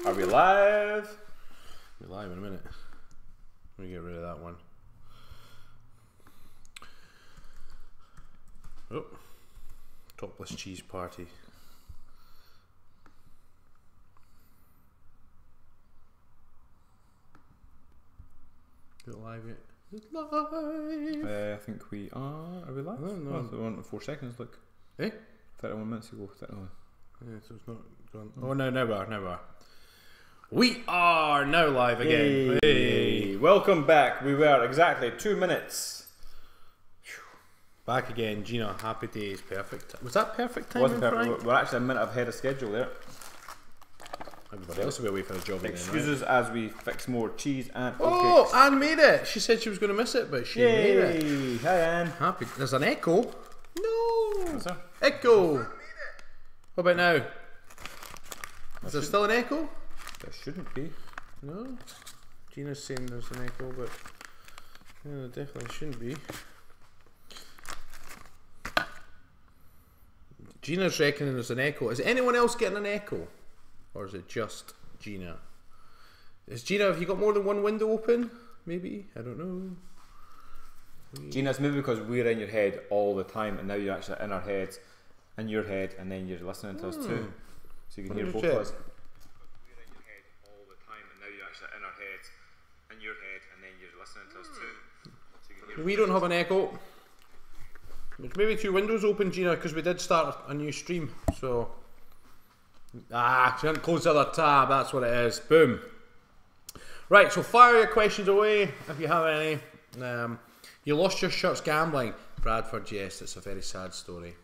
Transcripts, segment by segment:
Are we live? We're live in a minute. Let me get rid of that one. Oh, topless cheese party. Is it live yet? It's live. I think we are. Are we live? No. We're on 4 seconds. Look. 31 minutes ago. 31. Yeah, so it's not gone. Oh no, now we are. We are now live again. Hey. Welcome back. We were exactly 2 minutes. Back again, Gina. Happy days. Perfect. Was that perfect time? Wasn't perfect. We're actually a minute ahead of schedule there. Everybody else will be away for a job again. Excuses as we fix more cheese and Oh, cupcakes. Anne made it. She said she was going to miss it, but she made it. Hi, Anne. Happy. There's an echo. No. What's that? Echo. What about now? Is there still an echo? There shouldn't be. No. Gina's saying there's an echo, but yeah, there definitely shouldn't be. Gina's reckoning there's an echo. Is anyone else getting an echo? Or is it just Gina? Gina, have you got more than one window open? Maybe? I don't know. Gina, it's maybe because we're in your head all the time and now you're actually in our heads, in your head, and then you're listening to us too. So you can hear both of us. We're in your head all the time and now you're actually in our heads, in your head, and then you're listening to us too. So you can hear We don't have an echo. There's maybe 2 windows open, Gina, because we did start a new stream. So, she didn't close the other tab. That's what it is. Boom. Right. So fire your questions away if you have any. You lost your shirts gambling, Bradford. Yes, it's a very sad story.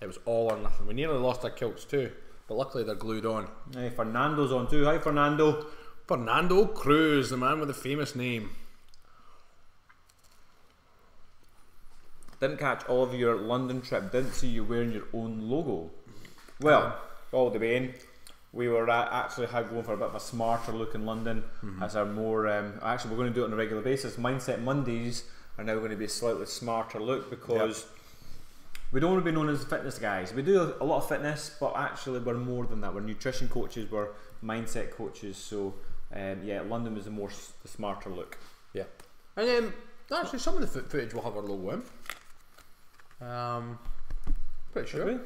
It was all or nothing. We nearly lost our kilts too, but luckily they're glued on. Hey, Fernando's on too. Hi, Fernando. Fernando Cruz, the man with the famous name. Didn't catch all of your London trip. Didn't see you wearing your own logo. Well, all the way in. We were actually going for a bit of a smarter look in London as our more. Actually, we're going to do it on a regular basis. Mindset Mondays are now going to be a slightly smarter look because we don't want to be known as fitness guys. We do a lot of fitness, but actually we're more than that. We're nutrition coaches. We're mindset coaches. So London was the smarter look. Yeah, and then actually some of the footage will have our logo in. Pretty sure.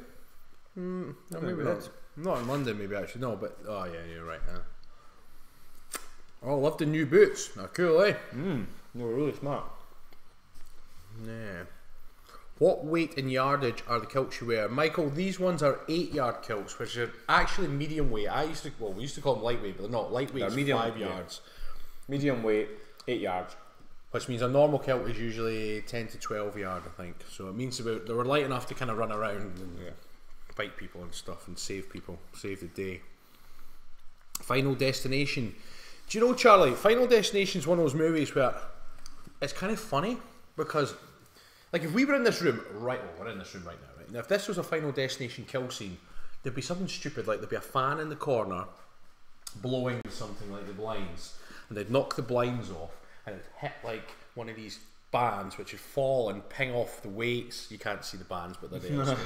No, maybe not. Not in London, maybe actually. No, but oh yeah, you're right. Oh, I love the new boots. They're cool, eh? They were really smart. Yeah. What weight and yardage are the kilts you wear, Michael? These ones are 8-yard kilts, which are actually medium weight. We used to call them lightweight, but they're not. Lightweight is 5 yards. Medium weight, 8 yards. Which means a normal kilt is usually 10 to 12 yard, I think. So it means they were light enough to kind of run around and fight people and stuff and save people, save the day. Final Destination. Do you know, Charlie, Final Destination is one of those movies where it's kind of funny because, like, if we were in this room, we're in this room right now, right? Now, if this was a Final Destination kill scene, there'd be something stupid, like there'd be a fan in the corner blowing something like the blinds, and they'd knock the blinds off, and it'd hit like one of these bands which would fall and ping off the weights. You can't see the bands, but they're there. So.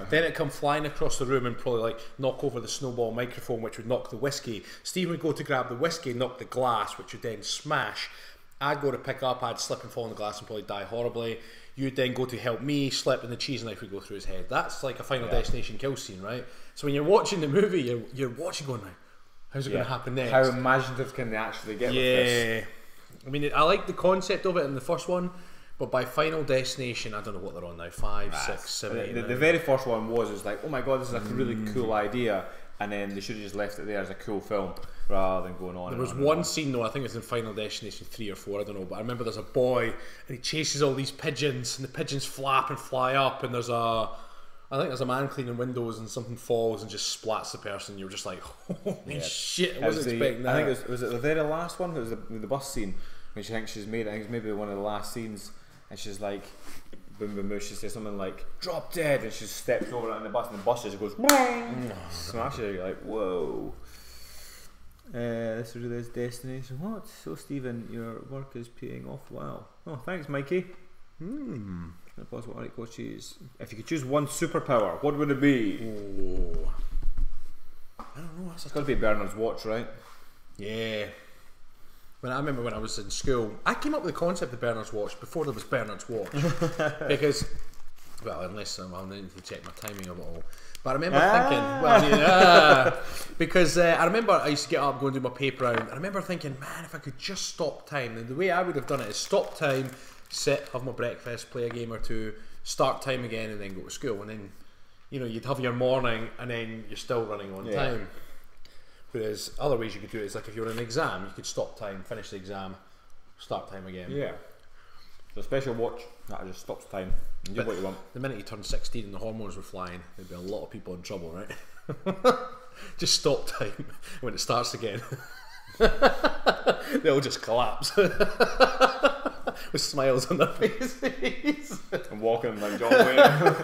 Then it'd come flying across the room and probably like knock over the snowball microphone, which would knock the whiskey. Steve would go to grab the whiskey, knock the glass, which would then smash. I'd go to pick up, I'd slip and fall on the glass and probably die horribly. You'd then go to help me, slip, and the cheese knife would go through his head. That's like a Final Destination kill scene, right? So when you're watching the movie, you're watching going, how's it going to happen next? How imaginative can they actually get with this? I mean, I like the concept of it in the first one, but by Final Destination, I don't know what they're on now, 5, 6, 7, 8, the very first one was like, oh my god, this is a really cool idea, and then they should have just left it there as a cool film rather than going on. There was one scene though, I think it's in Final Destination 3 or 4, I don't know, but I remember there's a boy and he chases all these pigeons and the pigeons flap and fly up, and I think there's a man cleaning windows and something falls and just splats the person. You're just like, holy shit, I wasn't expecting that. I think was it the very last one? It was the bus scene when she thinks she's made it. I think it's maybe one of the last scenes, and she's like, boom, boom, boom. She says something like, drop dead, and she steps over on the bus, and the bus just goes, smashes her. You're like, whoa. This is this destination. What? So, Stephen, your work is paying off well. Oh, thanks, Mikey. Possible coaches. If you could choose one superpower, what would it be? Oh, I don't know. It's got to be Bernard's watch, right? Yeah. When I remember when I was in school, I came up with the concept of Bernard's watch before there was Bernard's watch. Because, well, unless I'll need to check my timing of it all. But I remember thinking, because I remember I used to get up, go and do my paper round. I remember thinking, man, if I could just stop time. And the way I would have done it is stop time, sit, have my breakfast, play a game or two, start time again, and then go to school. And then, you know, you'd have your morning, and then you're still running on time. Whereas other ways you could do it is like if you were in an exam, you could stop time, finish the exam, start time again. Yeah. So a special watch that just stops time and do what you want. The minute you turn 16 and the hormones were flying, there'd be a lot of people in trouble, right? Just stop time when it starts again. They'll just collapse with smiles on their faces. And walking like John Wayne.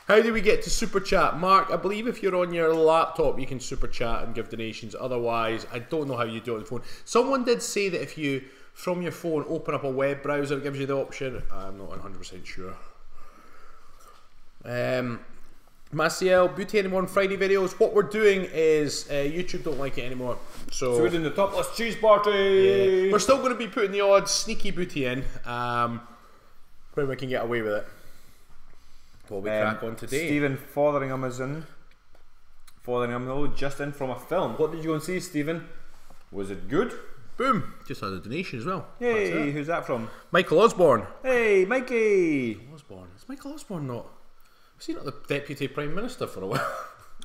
How do we get to super chat? Mark, I believe if you're on your laptop you can super chat and give donations. Otherwise, I don't know how you do it on the phone. Someone did say that if you, from your phone, open up a web browser, it gives you the option. I'm not 100% sure. Maciel, Beauty Anymore on Friday videos. What we're doing is, YouTube don't like it anymore. So we're doing the topless cheese party! Yeah. We're still going to be putting the odd sneaky booty in, when we can get away with it. What we crack on today? Stephen Fotheringham is in. Fotheringham, though, just in from a film. What did you go and see, Stephen? Was it good? Boom! Just had a donation as well. Hey, who's that from? Michael Osborne. Hey, Mikey! Osborne. Is Michael Osborne not? Was he not the Deputy Prime Minister for a while?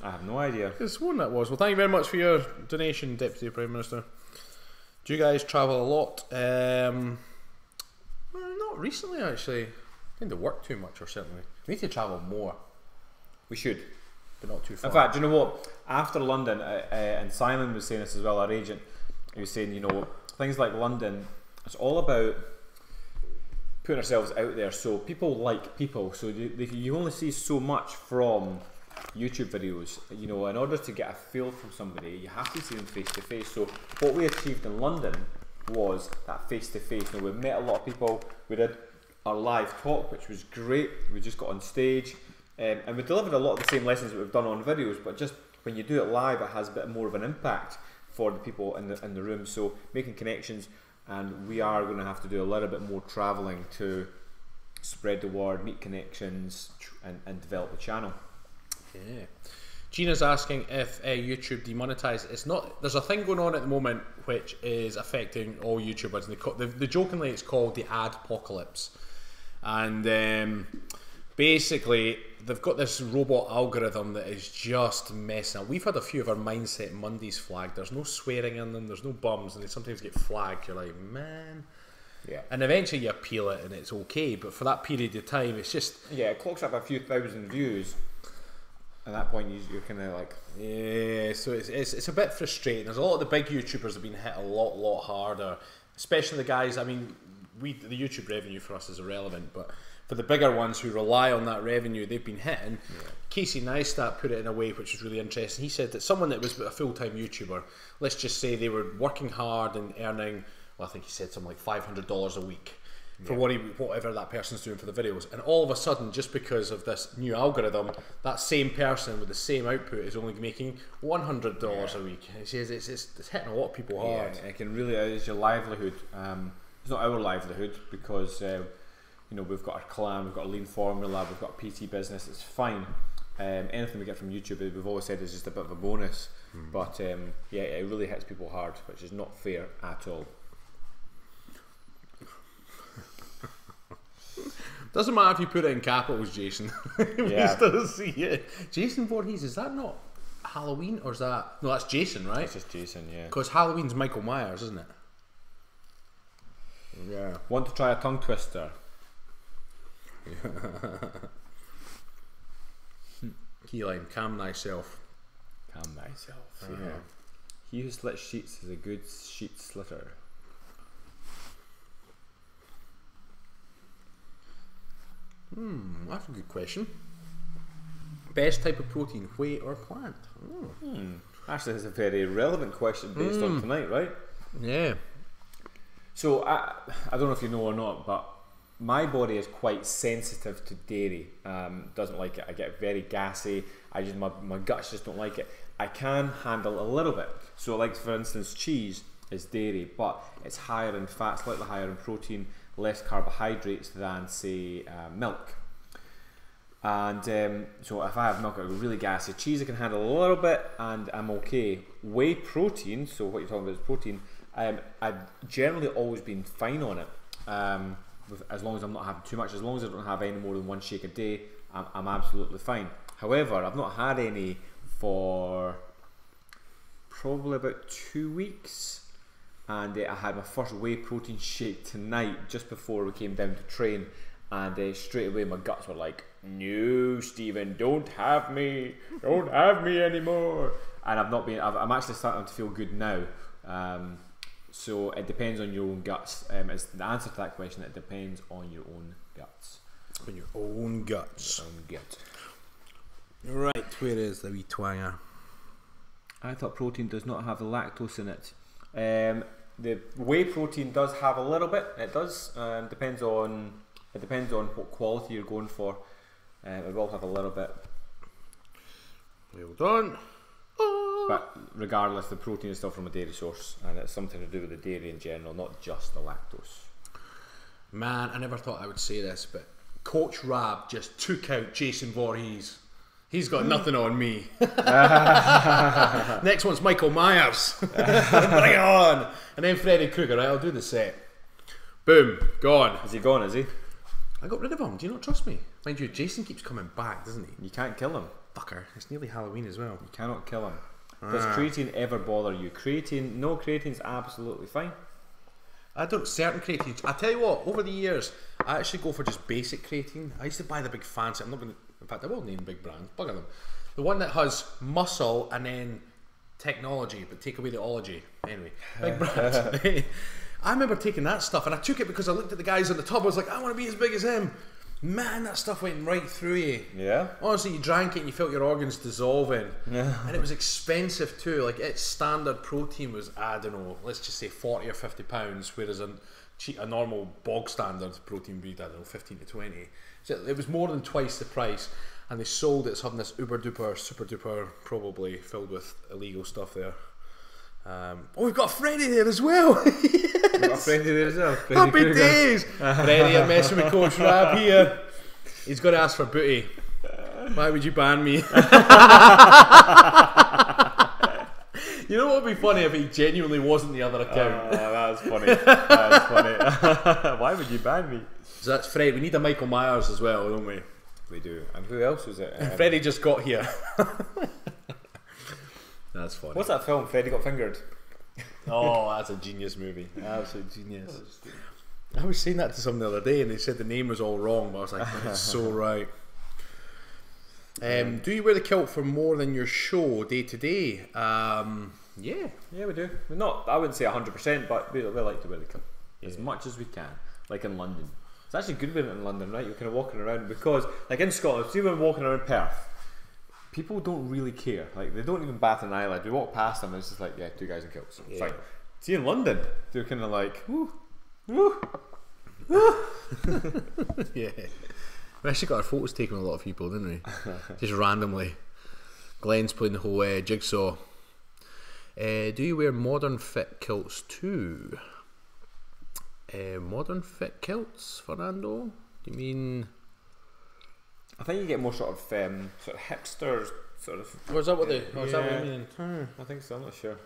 I have no idea. It's one that was. Well, thank you very much for your donation, Deputy Prime Minister. Do you guys travel a lot? Well, not recently, actually. I tend to work too much, or certainly. We need to travel more. We should. But not too far. In fact, do you know what? After London, and Simon was saying this as well, our agent, he was saying, you know, things like London, it's all about putting ourselves out there. So people like people. So you only see so much from YouTube videos. You know, in order to get a feel from somebody, you have to see them face to face. So what we achieved in London was that face to face. You know, we met a lot of people. We did our live talk, which was great. We just got on stage, and we delivered a lot of the same lessons that we've done on videos, but just when you do it live, it has a bit more of an impact for the people in the room. So making connections, and we are going to have to do a little bit more travelling to spread the word, meet connections, and develop the channel. Yeah. Gina's asking if YouTube demonetized. It's not. There's a thing going on at the moment which is affecting all YouTubers. The jokingly it's called the adpocalypse. And basically, they've got this robot algorithm that is just messing up. We've had a few of our Mindset Mondays flagged. There's no swearing in them, there's no bums, and they sometimes get flagged. You're like, man. Yeah. And eventually you appeal it and it's okay, but for that period of time, it's just... Yeah, it clocks up a few thousand views. At that point, you're kind of like... Yeah, so it's a bit frustrating. There's a lot of the big YouTubers have been hit a lot harder. Especially the guys, I mean... the YouTube revenue for us is irrelevant, but for the bigger ones who rely on that revenue, they've been hitting. Yeah. Casey Neistat put it in a way which was really interesting. He said that someone that was a full-time YouTuber, let's just say they were working hard and earning, well, I think he said something like $500 a week for whatever that person's doing for the videos, and all of a sudden, just because of this new algorithm, that same person with the same output is only making $100 a week. He says it's hitting a lot of people hard. Yeah, it can really, it's your livelihood. It's not our livelihood because you know, we've got our clan, we've got a lean formula, we've got a PT business. It's fine. Anything we get from YouTube, we've always said, is just a bit of a bonus. But yeah, it really hits people hard, which is not fair at all. Doesn't matter if you put it in capitals, Jason. We still see it. Jason Voorhees, is that not Halloween, or is that... No, that's Jason, right? It's just Jason, yeah. Because Halloween's Michael Myers, isn't it? Yeah. Want to try a tongue twister? Keyline, calm thyself. Calm thyself, yeah. He who slits sheets is a good sheet slitter. That's a good question. Best type of protein, whey or plant? Actually, that's a very relevant question based on tonight, right? Yeah. So I don't know if you know or not, but my body is quite sensitive to dairy. Doesn't like it. I get very gassy. My guts just don't like it. I can handle a little bit. So like for instance, cheese is dairy, but it's higher in fat, slightly higher in protein, less carbohydrates than say milk. And so if I have milk, I get really gassy. Cheese I can handle a little bit and I'm okay. Whey protein, so what you're talking about is protein, I've generally always been fine on it. As long as I'm not having too much, as long as I don't have any more than one shake a day, I'm absolutely fine. However, I've not had any for probably about 2 weeks, and I had my first whey protein shake tonight just before we came down to train, and straight away my guts were like, no Stephen, don't have me anymore. And I'm actually starting to feel good now. So it depends on your own guts. It's the answer to that question. It depends on your own guts. On your own guts. Your own guts. Right, where is the wee twanger? I thought protein does not have the lactose in it. The whey protein does have a little bit. It does. Depends on what quality you're going for. It will have a little bit. Well done. But regardless, the protein is still from a dairy source, and it's something to do with the dairy in general, not just the lactose. Man, I never thought I would say this, but Coach Rab just took out Jason Voorhees. He's got nothing on me. Next one's Michael Myers. Bring it on. And then Freddy Krueger, right? I'll do the set. Boom, gone. Is he gone, is he? I got rid of him. Do you not trust me? Mind you, Jason keeps coming back, doesn't he? You can't kill him. Fucker. It's nearly Halloween as well. You cannot kill him. Does creatine ever bother you? No, creatine's absolutely fine. I don't, certain creatine. I tell you what, over the years, I actually go for just basic creatine. I used to buy the big fancy, I'm not going to, in fact I will name big brands, bugger them. The one that has muscle and then technology, but take away the ology. Anyway, big brands. I remember taking that stuff, and I took it because I looked at the guys on the tub, I was like, I want to be as big as him. Man, that stuff went right through you. Yeah. Honestly, you drank it and you felt your organs dissolving. Yeah. And it was expensive too. Like, its standard protein was, I don't know, let's just say 40 or 50 pounds, whereas a normal bog standard protein would be, I don't know, 15 to 20. So it was more than twice the price. And they sold it as having this uber duper, super duper, probably filled with illegal stuff there. Oh, we've got Freddie there as well. Yes. We've got Freddie there as well. Happy Krueger. Days. Freddie, I'm messing with Coach Rab here. He's got to ask for booty. Why would you ban me? You know what would be funny if he genuinely wasn't the other account? That's funny. That's funny. Why would you ban me? So that's Fred. We need a Michael Myers as well, don't we? We do. And who else was it? Freddie just got here. That's funny. What's that film? Freddie Got Fingered. Oh, that's a genius movie. Absolute genius. I was saying that to someone the other day, and they said the name was all wrong, but I was like, that's so right. Do you wear the kilt for more than your show day to day? Yeah, we do. We're not. I wouldn't say 100%, but we like to wear the kilt as much as we can. Like in London, it's actually good wearing it in London, right? You're kind of walking around because, like in Scotland, see when we're walking around Perth. People don't really care. Like, they don't even bat an eyelid. We walk past them and it's just like, yeah, two guys in kilts. Yeah. Fine. See, in London, they're kind of like, woo, woo, woo. Yeah. We actually got our photos taken with a lot of people, didn't we? Just randomly. Glenn's playing the whole jigsaw. Do you wear modern fit kilts too? Modern fit kilts, Fernando? Do you mean... I think you get more sort of hipsters, sort of. Was that what they? Was that what you mean? I think so. I'm not sure.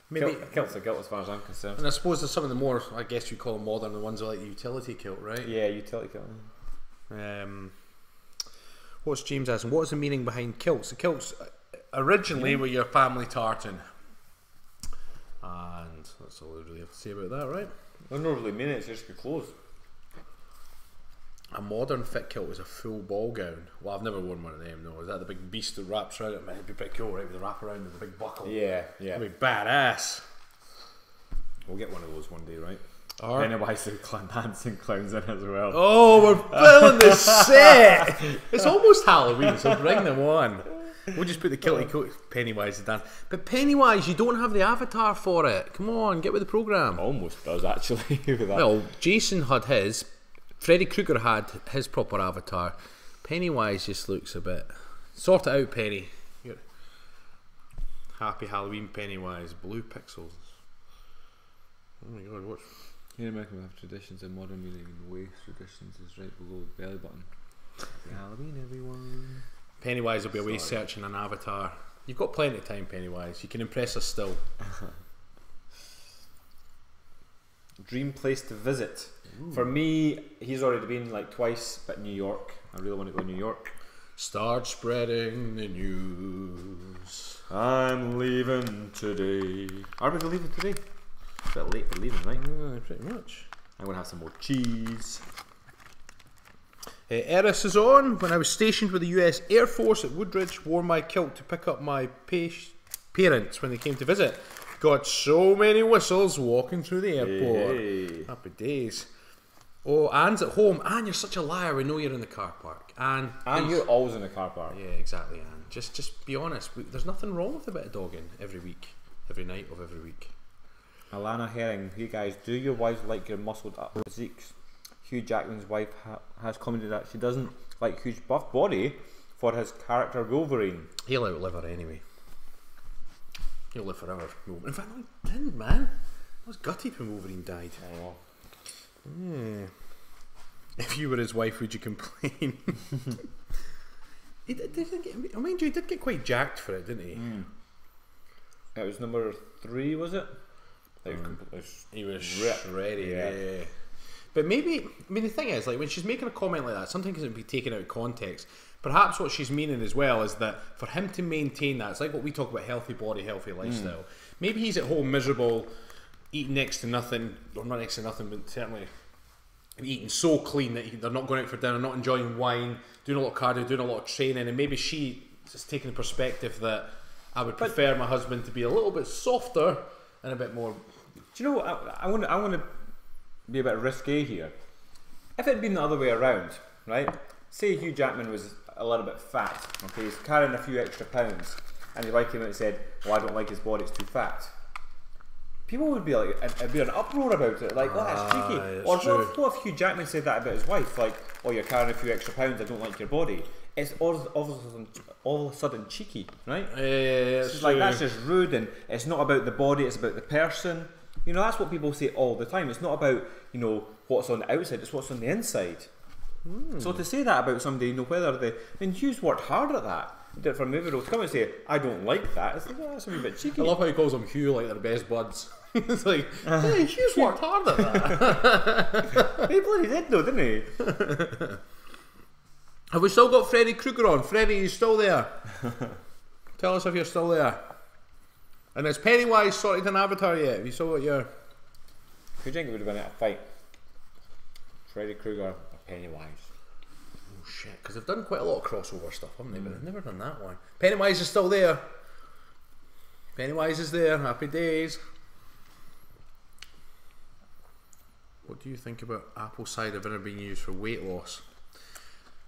Maybe kilt's a kilt as far as I'm concerned. And I suppose there's some of the more, I guess you call them modern, the ones like the utility kilt, right? Yeah, utility kilt. What's James asking? What is the meaning behind kilts? The kilts originally were your family tartan, and that's all I really have to say about that, right? I don't really mean it. It's just good clothes. A modern fit kilt is a full ball gown. Well, I've never worn one of them, no. Is that the big beast that wraps around it? Man, it'd be pretty cool, right? With the wrap around and the big buckle. Yeah. It'd be badass. We'll get one of those one day, right? Pennywise the dancing clowns in as well. Oh, we're filling the set! It's almost Halloween, so bring them on. We'll just put the kilty coat Pennywise to dance. But Pennywise, you don't have the avatar for it. Come on, get with the programme. Almost does, actually. With that. Well, Jason had his. Freddy Krueger had his proper avatar. Pennywise just looks a bit. Sort it out, Penny. You're Happy Halloween Pennywise. Blue pixels. Oh my god, what? Here in America we have traditions and modern meaning, and waist traditions is right below the belly button. Happy Halloween, everyone. Pennywise will be away searching an avatar. You've got plenty of time, Pennywise. You can impress us still. Dream place to visit. Ooh. For me, he's already been like twice, but New York. I really want to go to New York. Start spreading the news. I'm leaving today. Are we leaving today? It's a bit late for leaving, right? Pretty much. I'm going to have some more cheese. Eris is on. When I was stationed with the US Air Force at Woodridge, wore my kilt to pick up my parents when they came to visit. Got so many whistles walking through the airport. Hey. Happy days. Oh, Anne's at home. Anne, you're such a liar. We know you're in the car park. Anne, you're always in the car park. Yeah, exactly, Anne. Just be honest. There's nothing wrong with a bit of dogging every week, every night of every week. Alana Herring, hey guys, do your wives like your muscled up physiques? Hugh Jackman's wife has commented that she doesn't like Hugh's buff body for his character Wolverine. He'll outlive her anyway. He'll live forever. In fact, no, he didn't, man. I was gutted when Wolverine died. Oh. Yeah. If you were his wife, would you complain? He didn't get, mind you, he did get quite jacked for it, didn't he? It was number 3, was it? He was ready, yeah. But maybe, I mean, the thing is, like, when she's making a comment like that, something can be taken out of context. Perhaps what she's meaning as well is that for him to maintain that, it's like what we talk about, healthy body, healthy lifestyle. Maybe he's at home miserable, eating next to nothing, or not next to nothing, but certainly eating so clean that they're not going out for dinner, not enjoying wine, doing a lot of cardio, doing a lot of training, and maybe she's taking the perspective that I would prefer my husband to be a little bit softer and a bit more. Do you know what? I want to be a bit risque here. If it had been the other way around, right? Say Hugh Jackman was a little bit fat, okay, he's carrying a few extra pounds, and his wife came out and said, "Well, I don't like his body; it's too fat." People would be like, it'd be an uproar about it, like, "Oh, that's cheeky." Or what if Hugh Jackman said that about his wife, like, "Oh, you're carrying a few extra pounds; I don't like your body." It's all of a sudden cheeky, right? It's like that's just rude, and it's not about the body; it's about the person. You know, that's what people say all the time. It's not about, you know, what's on the outside; it's what's on the inside. So to say that about somebody, you know, whether they, I mean, Hugh's worked hard at that. He did it for a movie role. To come and say, "I don't like that," it's like, oh, that's a wee bit cheeky. I love how he calls them Hugh like they're best buds. It's like, hey, Hugh's worked hard at that. He bloody did though, didn't he? Have we still got Freddy Krueger on? Freddy, you still there? Tell us if you're still there. And has Pennywise sorted an avatar yet? Have you still got your... Who do you think would have been at a fight? Freddy Krueger or Pennywise? Oh shit, because they've done quite a lot of crossover stuff, haven't they? But they've never done that one. Pennywise is still there. Pennywise is there. Happy days. What do you think about apple cider vinegar being used for weight loss?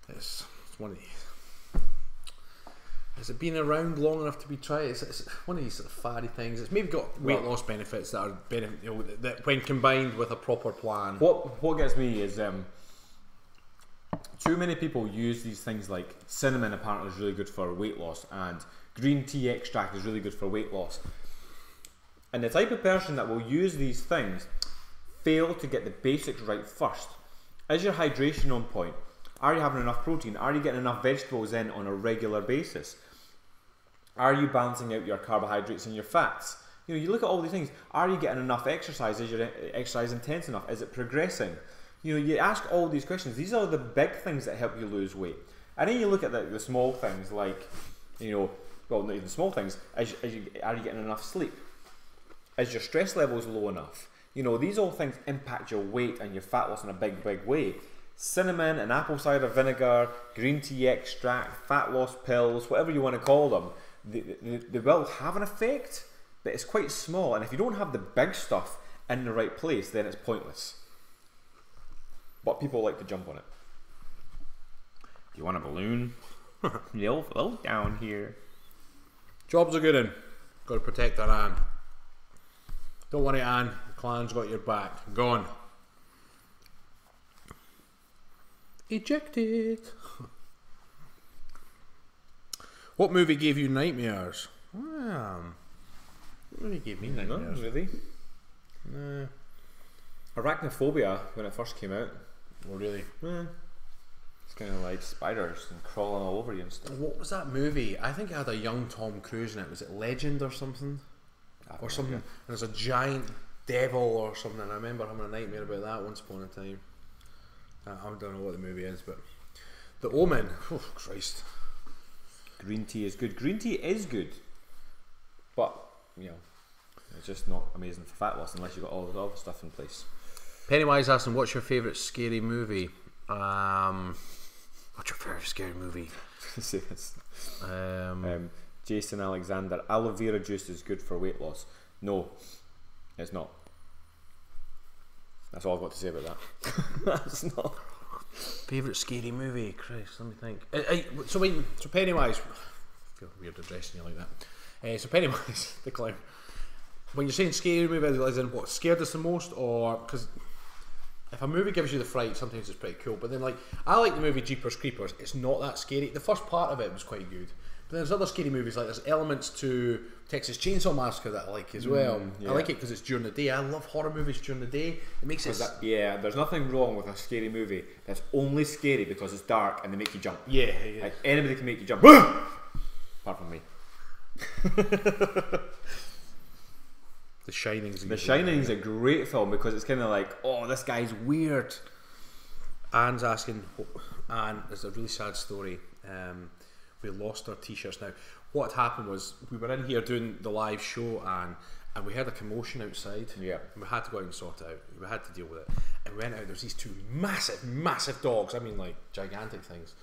It's one of these. Has it been around long enough to be tried? It's one of these sort of faddy things. It's maybe got weight loss benefits that are, you know, that when combined with a proper plan. What gets me is too many people use these things like cinnamon apparently is really good for weight loss, and green tea extract is really good for weight loss. And the type of person that will use these things fail to get the basics right first. Is your hydration on point? Are you having enough protein? Are you getting enough vegetables in on a regular basis? Are you balancing out your carbohydrates and your fats? You know, you look at all these things. Are you getting enough exercise? Is your exercise intense enough? Is it progressing? You know, you ask all these questions. These are the big things that help you lose weight. And then you look at the small things like, you know, well, not even small things. Are you getting enough sleep? Is your stress levels low enough? You know, these all things impact your weight and your fat loss in a big, big way. Cinnamon and apple cider vinegar, green tea extract, fat loss pills, whatever you want to call them, they will have an effect, but it's quite small. And if you don't have the big stuff in the right place, then it's pointless. But people like to jump on it. Do you want a balloon? You'll float down here. Jobs are good in. Got to protect our Anne. Don't worry, Anne. The clan's got your back. Go on. Ejected. What movie gave you nightmares? What really gave me nightmares? Not really. No. Arachnophobia, when it first came out. Oh, really? It's kind of like spiders and crawling all over you and stuff. What was that movie? I think it had a young Tom Cruise in it. Was it Legend or something? Or something. And there's a giant devil or something. I remember having a nightmare about that once upon a time. I don't know what the movie is, but The Omen. Oh, Christ. Green tea is good. Green tea is good, but you know, it's just not amazing for fat loss unless you've got all the other stuff in place. Pennywise asking, what's your favourite scary movie? What's your favourite scary movie? Jason Alexander, aloe vera juice is good for weight loss. No, it's not. That's all I've got to say about that. That's not. Favourite scary movie? Christ, let me think. So Pennywise, I feel weird addressing you like that. So Pennywise, the clown. When you're saying scary movie, as in what scared us the most, or because if a movie gives you the fright, sometimes it's pretty cool. But then, like, I like the movie Jeepers Creepers. It's not that scary. The first part of it was quite good. But there's other scary movies, like there's elements to Texas Chainsaw Massacre that I like as well. Yeah. I like it because it's during the day. I love horror movies during the day. It makes it. Yeah, there's nothing wrong with a scary movie that's only scary because it's dark and they make you jump. Yeah. Like, anybody can make you jump. Apart from me. The Shining's a great film because it's kind of like, oh, this guy's weird. Anne's asking, Anne, it's a really sad story. We lost our t-shirts. Now, what had happened was we were in here doing the live show, and we had a commotion outside. Yeah. And we had to go out and sort it out. We had to deal with it. And we went out, there's these two massive dogs. I mean, like, gigantic things.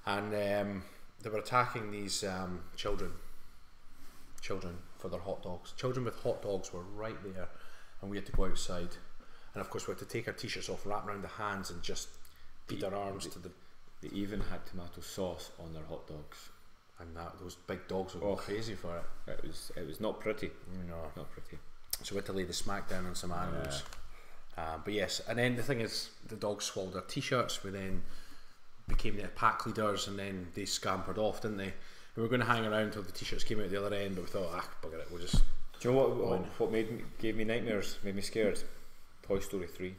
And they were attacking these children for their hot dogs. Children with hot dogs were right there, and we had to go outside. And of course, we had to take our t-shirts off, wrap around the hands, and just beat our arms to the. They even had tomato sauce on their hot dogs, and those big dogs were going crazy for it. It was not pretty. No, not pretty. So we had to lay the smack down on some animals. But yes, and then the thing is, the dogs swallowed our t-shirts. We then became their pack leaders, and then they scampered off, didn't they? We were going to hang around until the t-shirts came out the other end, but we thought, bugger it, we'll just. Do you know what gave me nightmares, made me scared? Toy Story 3.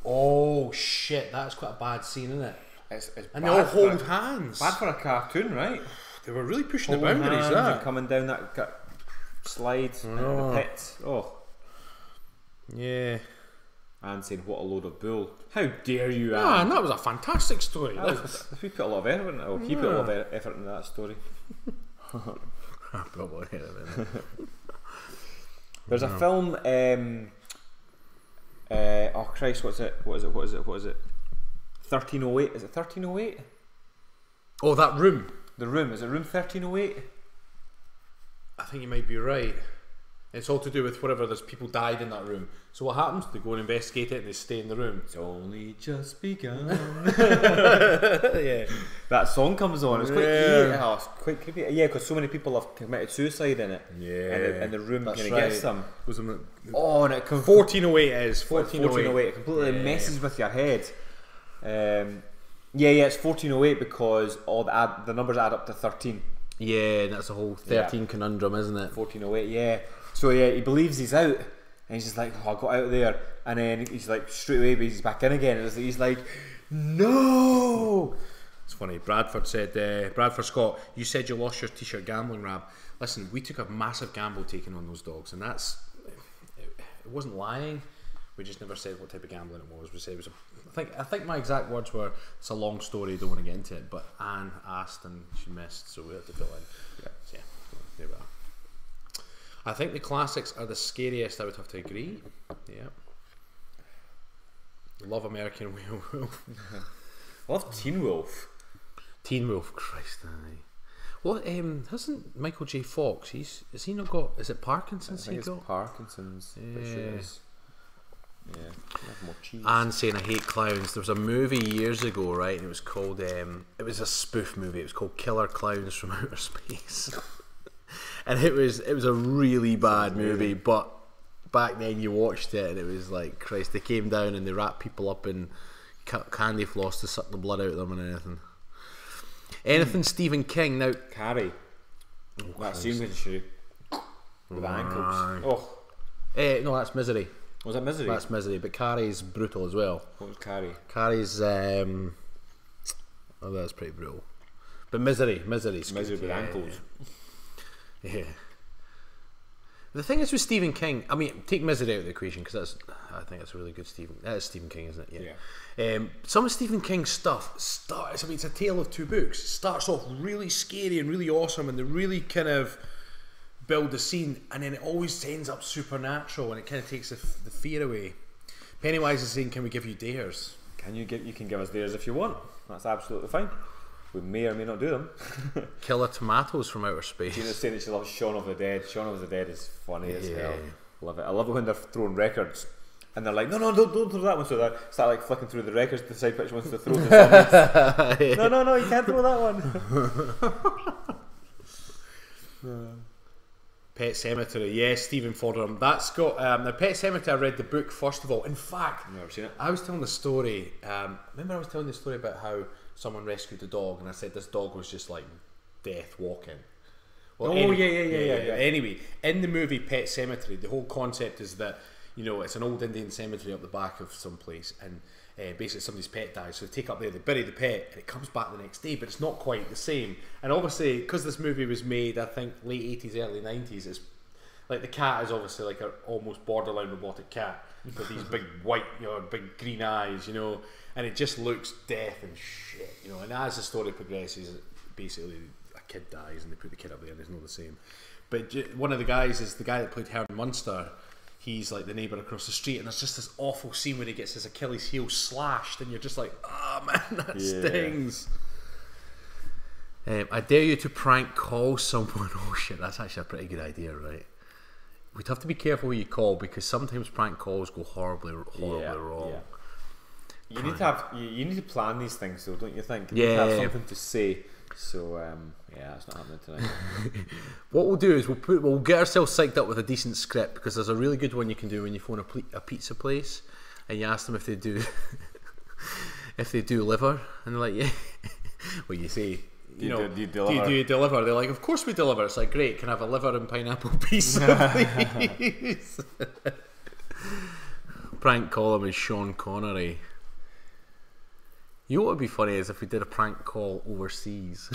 Oh shit, that's quite a bad scene, isn't it? It's and they all hold hands. Bad for a cartoon, right? They were really pushing the boundaries. And coming down that slide into the pit. Oh, yeah. And saying, "What a load of bull! How dare you?" And that was a fantastic story. We put a lot of effort into it. Or he put a lot of effort into that story. There's a film. Oh Christ! What is it? 1308. Is it 1308? Oh, that room. The room. Is it room 1308? I think you might be right. It's all to do with whatever there's people died in that room. So what happens? They go and investigate it and they stay in the room. It's only just begun. Yeah. That song comes on. It's quite eerie. Oh, it's quite creepy. Yeah, because so many people have committed suicide in it. Yeah. And the room kind of gets them. Oh, and it 1408 is 1408. It completely messes with your head. It's 1408 because all the numbers add up to 13. Yeah, that's a whole 13 conundrum, isn't it? 1408, yeah. So he believes he's out, and he's just like, I got out there, and then he's like, straight away, but he's back in again, and he's like, no! It's funny, Bradford said, Bradford Scott, you said you lost your t-shirt gambling, Rab. Listen, we took a massive gamble taking on those dogs, and it wasn't lying, we just never said what type of gambling it was. We said it was I think my exact words were, it's a long story, don't want to get into it, but Anne asked and she missed, so we had to fill in. Yeah, there we are. I think the classics are the scariest, I would have to agree. Yeah. Love American Werewolf. I love Teen Wolf. Teen Wolf, Christ, aye. What, hasn't Michael J. Fox, has he not got, is it Parkinson's I think it's Parkinson's. Yeah. Sure it is. Yeah, have more cheese. And saying I hate clowns. There was a movie years ago, right, and it was called it was a spoof movie. It was called Killer Clowns from Outer Space. And it was a really bad movie, but back then you watched it and it was like, Christ, they came down and they wrapped people up in candy floss to suck the blood out of them and anything. Anything Stephen King now. Carrie. That sequence shoe with the ankles. Oh. No, that's Misery. Was that Misery? That's Misery, but Carrie's brutal as well. What was Carrie? Carrie's that's pretty brutal. But Misery's Misery with ankles. Yeah. The thing is with Stephen King, I mean, take Misery out of the equation because I think that's a really good that is Stephen King, isn't it? Yeah. Some of Stephen King's stuff starts. I mean, it's a tale of two books. It starts off really scary and really awesome, and they really kind of build the scene, and then it always ends up supernatural, and it kind of takes the fear away. Pennywise is saying, "Can we give you dares?" You can give us dares if you want. That's absolutely fine. We may or may not do them. Killer tomatoes from outer space. Gina's saying that she loves Shaun of the Dead. Shaun of the Dead is funny as hell. Love it. I love it when they're throwing records and they're like, no, don't throw that one. So they start like flicking through the records to decide which ones to throw to someone. No, you can't throw that one. Pet Sematary, yes, Stephen Fodder. That's got the Pet Sematary. I read the book first of all. In fact, I've never seen it. I was telling the story. Remember, I was telling the story about how someone rescued a dog, and I said this dog was just like death walking. Well, yeah. Anyway, in the movie Pet Sematary, the whole concept is that it's an old Indian cemetery up the back of some place, and basically somebody's pet dies, so they take up there, they bury the pet, and it comes back the next day, but it's not quite the same. And obviously, because this movie was made, I think late 80s, early 90s, it's like the cat is obviously like an almost borderline robotic cat with these big white, big green eyes, and it just looks death and shit, And as the story progresses, basically a kid dies and they put the kid up there and it's not the same. But one of the guys is the guy that played Herman Munster. He's like the neighbour across the street, and there's just this awful scene where he gets his Achilles heel slashed, and you're just like, oh man, that stings. I dare you to prank call someone. Oh shit, that's actually a pretty good idea, right? We'd have to be careful who you call, because sometimes prank calls go horribly wrong. Yeah. You need to plan these things, though, don't you think? You need to have something to say. So that's not happening tonight. What we'll do is we'll get ourselves psyched up with a decent script, because there's a really good one you can do when you phone a pizza place and you ask them if they do liver, and they're like, yeah. Well, you say, do you deliver? They're like, of course we deliver. It's like, great, can I have a liver and pineapple pizza, please? Prank call him as Sean Connery. You know what would be funny is if we did a prank call overseas.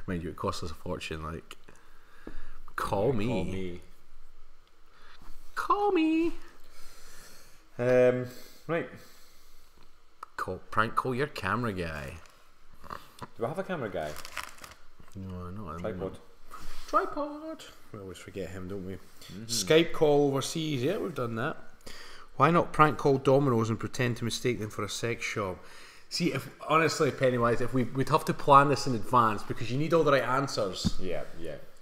Mind you, it costs us a fortune. Like, call me. Right. Prank call your camera guy. Do I have a camera guy? No, not Tripod. We always forget him, don't we? Skype call overseas. Yeah, we've done that. Why not prank call Domino's and pretend to mistake them for a sex shop? See, honestly, Pennywise, we'd have to plan this in advance, because you need all the right answers. Yeah.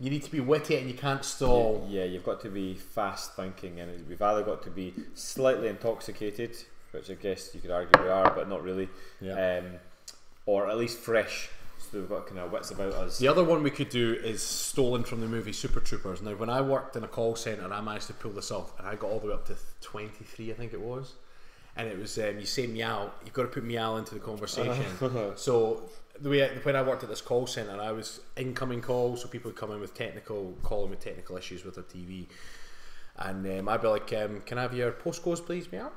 You need to be witty and you can't stall. Yeah, you've got to be fast thinking, and we've either got to be slightly intoxicated, which I guess you could argue we are, but not really, or at least fresh, so we've got kind of wits about us. The other one we could do is stolen from the movie Super Troopers. Now, when I worked in a call centre, I managed to pull this off, and I got all the way up to 23, I think it was. And it was, you say meow, you've got to put meow into the conversation. So when I worked at this call centre, I was incoming calls, so people would come in with calling with technical issues with their TV. And I'd be like, can I have your postcodes please, meow?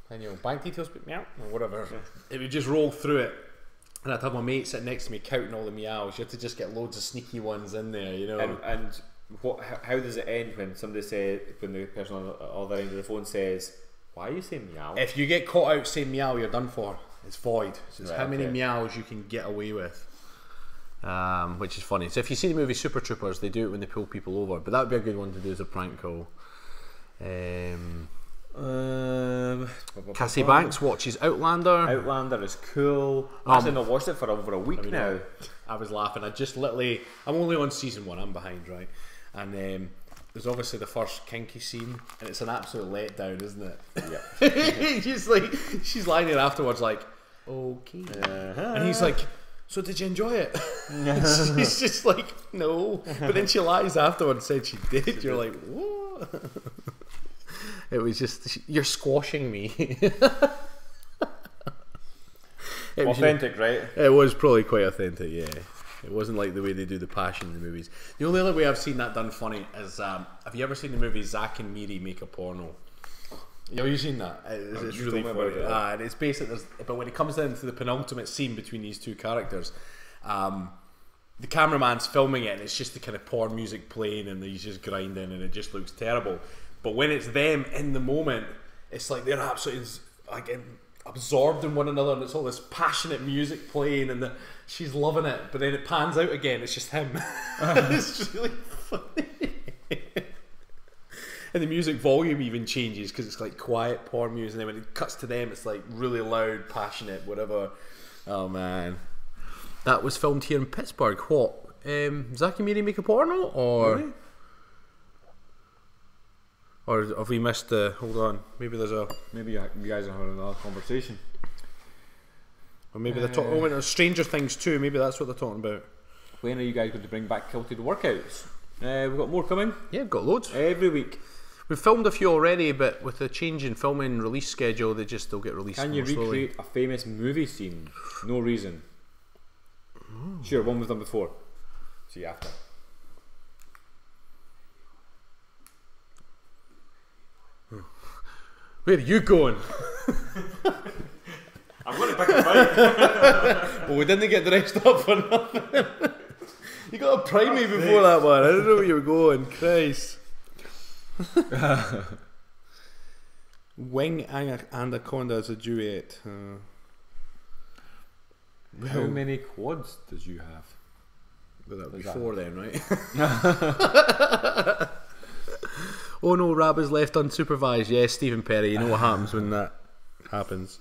And bank details, meow, or whatever. It would just roll through it. And I'd have my mate sitting next to me counting all the meows. You had to just get loads of sneaky ones in there, And how does it end when the person on the other end of the phone says, why are you saying meow? If you get caught out saying meow, you're done for. It's void. So it's how many meows you can get away with, which is funny. So if you see the movie Super Troopers, they do it when they pull people over, but that would be a good one to do as a prank call. Cassie Banks watches Outlander. Outlander is cool. I've not watched it for over a week now. I was laughing. I'm only on season 1. I'm behind, right? And there's obviously the first kinky scene, and it's an absolute letdown, isn't it? Yeah. she's lying there afterwards like, okay. And he's like, so did you enjoy it? She's just like, no. But then she lies afterwards and said she did. You're like, what? It was just, you're squashing me. It was, Authentic, right? It was probably quite authentic, yeah. It wasn't like the way they do the passion in the movies. The only other way I've seen that done funny is, have you ever seen the movie Zack and Miri Make a Porno? Have you seen that? It's really funny. And it's basically, but when it comes down to the penultimate scene between these two characters, the cameraman's filming it and it's just the kind of porn music playing and he's just grinding and it just looks terrible. But when it's them in the moment, it's like they're absolutely like absorbed in one another and it's all this passionate music playing and she's loving it. But then it pans out again, it's just him. It's really funny. And the music volume even changes because it's like quiet porn music, and then when it cuts to them, it's like really loud, passionate, whatever. Oh man, that was filmed here in Pittsburgh. What? Zack and Miri Make a Porno, or Really? or have we missed the? Hold on, maybe there's a. Maybe you guys are having another conversation. Or maybe they're talking. Oh, and Stranger Things too. Maybe that's what they're talking about. When are you guys going to bring back Kilted workouts? We've got more coming. Yeah, we've got loads. Every week. We've filmed a few already, but with the change in filming release schedule, they'll get released. Can you more slowly. recreate a famous movie scene? No reason. Sure, one we've done before. See you after. Where are you going? I'm going to pick a fight. Well, we didn't get dressed up for nothing. You got to prime me before that one. I didn't know where you were going. Christ. Wing Anaconda as a duet. How many quads does you have? Well, that would be 4 then, right? Oh no, Rab is left unsupervised. Yes, Stephen Perry, you know what happens when that happens.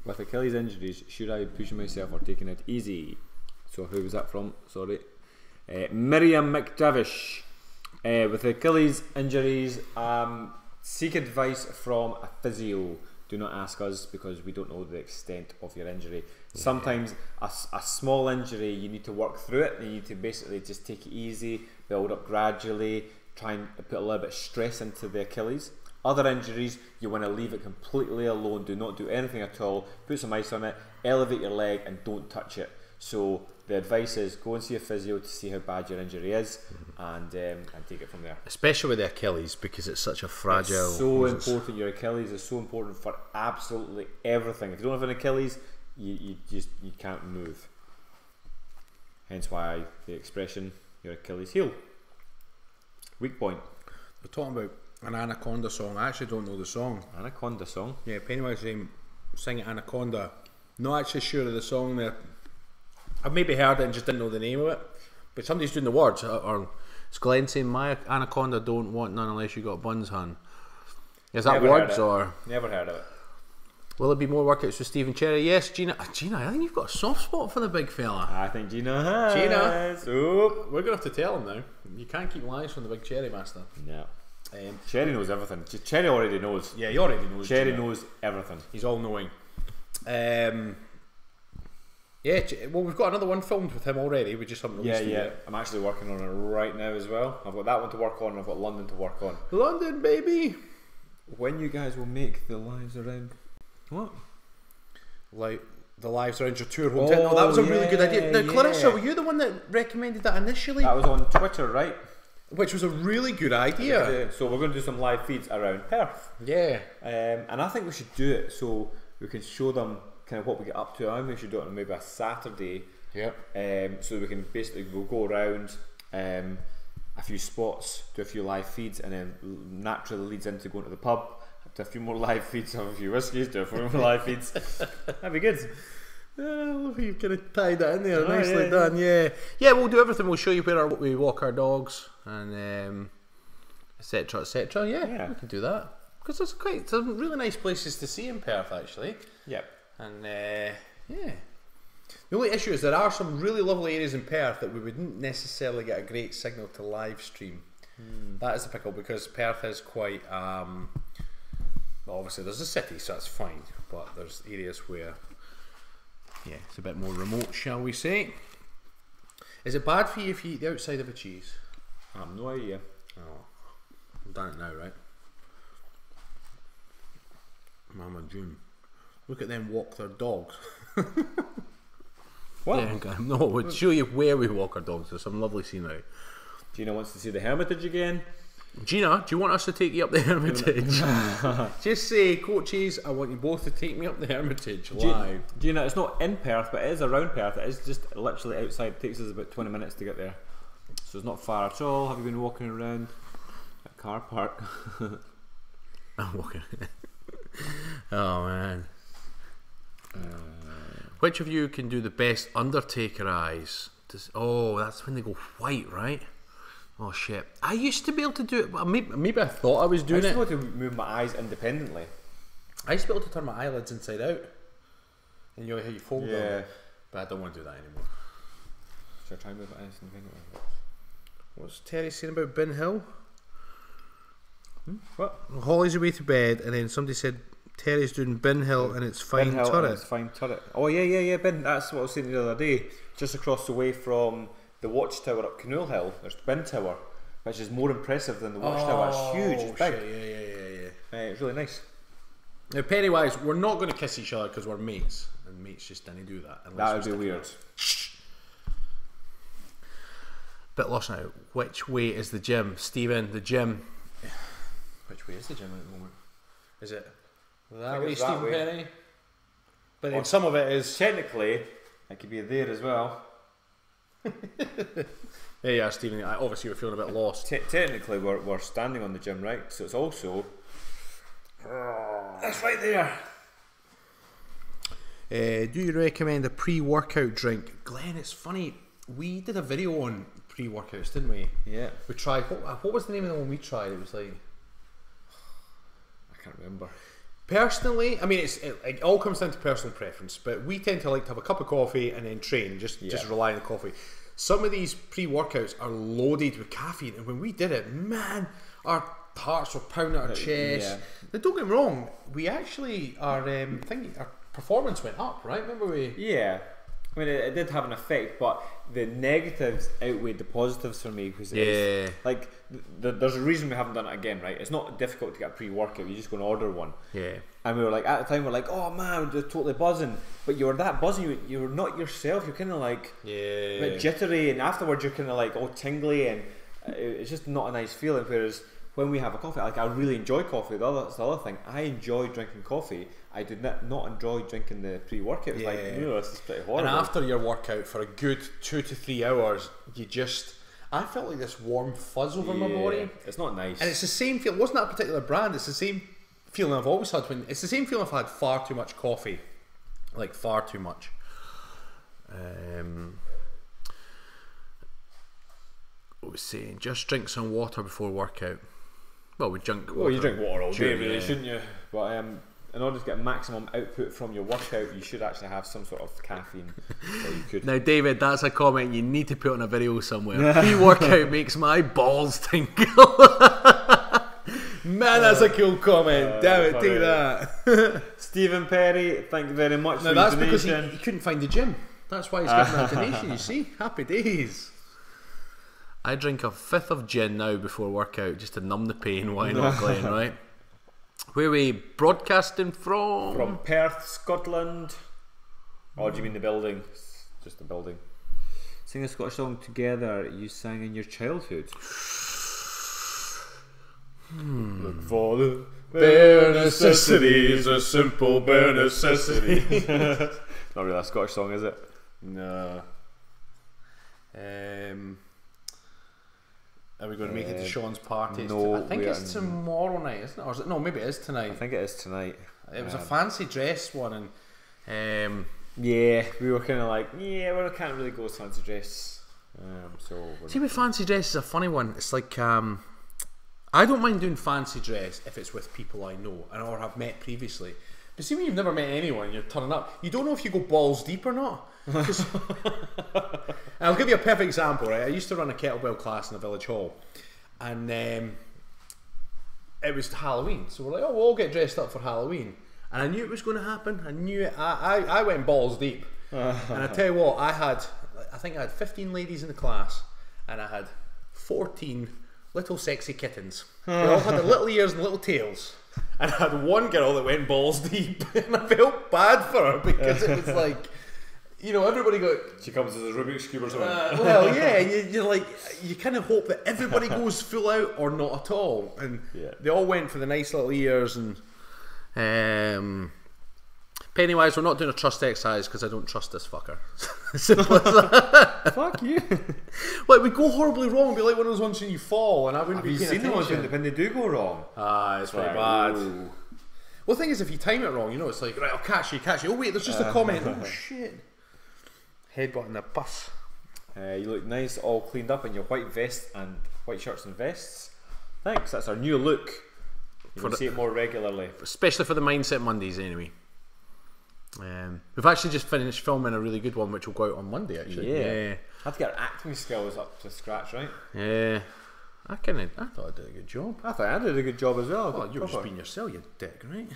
With Achilles injuries, should I be pushing myself or taking it easy? So who was that from? Sorry. Miriam McDavish. With Achilles injuries, seek advice from a physio. Do not ask us because we don't know the extent of your injury. Yeah. Sometimes a small injury, you need to work through it. You need to basically just take it easy, build up gradually, try and put a little bit of stress into the Achilles. Other injuries, you want to leave it completely alone. Do not do anything at all. Put some ice on it, elevate your leg and don't touch it. So the advice is go and see a physio to see how bad your injury is, and take it from there. Especially with the Achilles, because it's such a fragile. It's so important. Your Achilles is so important for absolutely everything. If you don't have an Achilles, you can't move. Hence why the expression your Achilles heel. Weak point. We're talking about an Anaconda song. I actually don't know the song. Anaconda song? Yeah, Pennywise singing Anaconda. Not actually sure of the song there. I've maybe heard it and just didn't know the name of it. But somebody's doing the words. Or it's Glenn saying, my Anaconda don't want none unless you got buns, hun. Is that words or? Never heard of it. Will there be more workouts with Stephen Cherry? Yes, Gina. Gina, I think you've got a soft spot for the big fella. I think Gina has. Gina. Oop. We're going to have to tell him now. You can't keep lies from the big Cherry master. No. Cherry knows everything. Cherry already knows. Yeah, he already knows. Cherry knows everything. He's all knowing. Yeah, well, we've got another one filmed with him already. We just haven't released it yet. I'm actually working on it right now as well. I've got that one to work on and I've got London to work on. London, baby! When you guys will make the lives around... What? Like, the lives around your tour hotel. Oh, that was a really good idea. Now, Clarissa, were you the one that recommended that initially? That was on Twitter, right? Which was a really good idea. So we're going to do some live feeds around Perth. Yeah. And I think we should do it so we can show them kind of what we get up to. I think we should do it on maybe a Saturday. Yeah. So we can basically we'll go around a few spots, do a few live feeds, and then naturally leads into going to the pub, do a few more live feeds, have a few whiskies, do a few more live feeds. That'd be good. I love how you've kind of tied that in there. Nicely done. Yeah, we'll do everything. We'll show you where we walk our dogs and etc. etc. Yeah, we can do that because there's some really nice places to see in Perth actually. Yep. And yeah. The only issue is there are some really lovely areas in Perth that we wouldn't necessarily get a great signal to live stream. That is the pickle because Perth is quite well, obviously there's a city so that's fine, but there's areas where it's a bit more remote, shall we say. Is it bad for you if you eat the outside of a cheese? I have no idea. Oh, I've done it now, right? Mama June. Look at them walk their dogs. What? Yeah, no, we'll show you where we walk our dogs. There's some lovely scenery. Gina wants to see the Hermitage again. Gina, do you want us to take you up the Hermitage? Just say, coaches, I want you both to take me up the Hermitage live. Gina, it's not in Perth, but it is around Perth. It is just literally outside. It takes us about 20 minutes to get there. So it's not far at all. Have you been walking around a car park? I'm walking. Oh, man. Which of you can do the best Undertaker eyes? Oh, that's when they go white, right? Oh shit! I used to be able to do it, but maybe I thought I was doing it. I used to be able to move my eyes independently. I used to be able to turn my eyelids inside out, and you know how you fold them. But I don't want to do that anymore. Should I try and move my eyes independently? What's Terry saying about Bin Hill? What? Holly's away to bed, and then somebody said Terry's doing Bin Hill, and it's fine turret. It's fine turret. Oh yeah, Bin. That's what I was saying the other day. Just across the way from the watchtower up Canoe Hill, there's Bin Tower, which is more impressive than the watchtower. It's huge, it's big. Yeah. It's really nice. Now, Pennywise, we're not going to kiss each other because we're mates, and mates just didn't do that. That would be weird. Bit lost now. Which way is the gym? Stephen, the gym. Which way is the gym at the moment? Is it that way, Stephen Penny? But then some of it is... Technically, it could be there as well. Yeah, Stephen, obviously you're feeling a bit lost. Technically, we're standing on the gym, right? So it's also... It's right there. Do you recommend a pre-workout drink? Glenn, it's funny. We did a video on pre-workouts, didn't we? Yeah. We tried... What was the name of the one we tried? It was like... I can't remember. Personally, I mean, it all comes down to personal preference, but we tend to like to have a cup of coffee and then train, just rely on the coffee. Some of these pre-workouts are loaded with caffeine, and when we did it, man, our hearts were pounding our chest. Yeah. Now, don't get me wrong, we actually, our performance went up, right? Remember we... Yeah. I mean, it did have an effect, but the negatives outweighed the positives for me because like there's a reason we haven't done it again, right? It's not difficult to get a pre-workout. You just go and order one. Yeah. And we were like, at the time, we're like, oh man, we're totally buzzing. But you were that buzzing, you were not yourself. You're kind of like a bit jittery, and afterwards you're kind of like all tingly, and it's just not a nice feeling. Whereas when we have a coffee, like I really enjoy coffee. That's the other thing. I enjoy drinking coffee. I did not enjoy drinking the pre-workout. It's like, this is pretty horrible. And after your workout for a good 2 to 3 hours, I felt like this warm fuzz over my body. It's not nice. And it's the same feel. It wasn't that particular brand. It's the same feeling I've always had it's the same feeling I've had far too much coffee, like far too much. What was saying? Just drink some water before workout. Well, we drink water. Well, you drink water all day, really, shouldn't you? But in order to get maximum output from your workout, you should actually have some sort of caffeine. Or you could. Now, David, that's a comment you need to put on a video somewhere. Pre-workout makes my balls tingle. Man, that's a cool comment. Damn it, take that. Stephen Perry, thank you very much for that's your donation. Because he couldn't find the gym. That's why he's given that donation, you see. Happy days. I drink a fifth of gin now before workout just to numb the pain. Why not, Glenn, right? Where are we broadcasting from? From Perth, Scotland. Oh, do you mean the building? Just the building. Sing a Scottish song together you sang in your childhood. Look for the bare necessities, a simple bare necessity. Not really a Scottish song, is it? No. Are we going to make it to Sean's party? No, I think it's tomorrow night, isn't it? Or is it? No, maybe it is tonight. I think it is tonight. It was a fancy dress one, and yeah, we were kind of like, we can't really go with fancy dress. See, with fancy dress is a funny one. It's like I don't mind doing fancy dress if it's with people I know and or have met previously. But see, when you've never met anyone, you're turning up. You don't know if you go balls deep or not. I'll give you a perfect example, right? I used to run a kettlebell class in a village hall, and it was Halloween, so we're like, we'll all get dressed up for Halloween, and I knew it was going to happen. I knew it. I went balls deep, and I tell you what, I think I had 15 ladies in the class, and I had 14 little sexy kittens. They all had their little ears and little tails. And I had one girl that went balls deep, and I felt bad for her because it was like, you know, everybody got. She comes as a Rubik's Cube or something. Well, yeah, you're like, you kind of hope that everybody goes full out or not at all. And they all went for the nice little ears. And Pennywise, we're not doing a trust exercise because I don't trust this fucker. Simple as that. Fuck you. Like, we go horribly wrong, it'd be like one of those ones when you fall, and I wouldn't be Have you paying seen the ones attention. when they do go wrong? It's pretty bad. Well, the thing is, if you time it wrong, you know, it's like, right, I'll catch you. Oh wait, there's just a comment. Oh shit. Headbutting the bus. You look nice, all cleaned up in your white vest and white shirts and vests. Thanks, that's our new look. You can see it more regularly. Especially for the Mindset Mondays, anyway. We've actually just finished filming a really good one, which will go out on Monday. Actually, yeah. I have to get our acting skills up to scratch, right? Yeah. I thought I did a good job. I thought I did a good job as well. Well, you're just being yourself, you dick, right?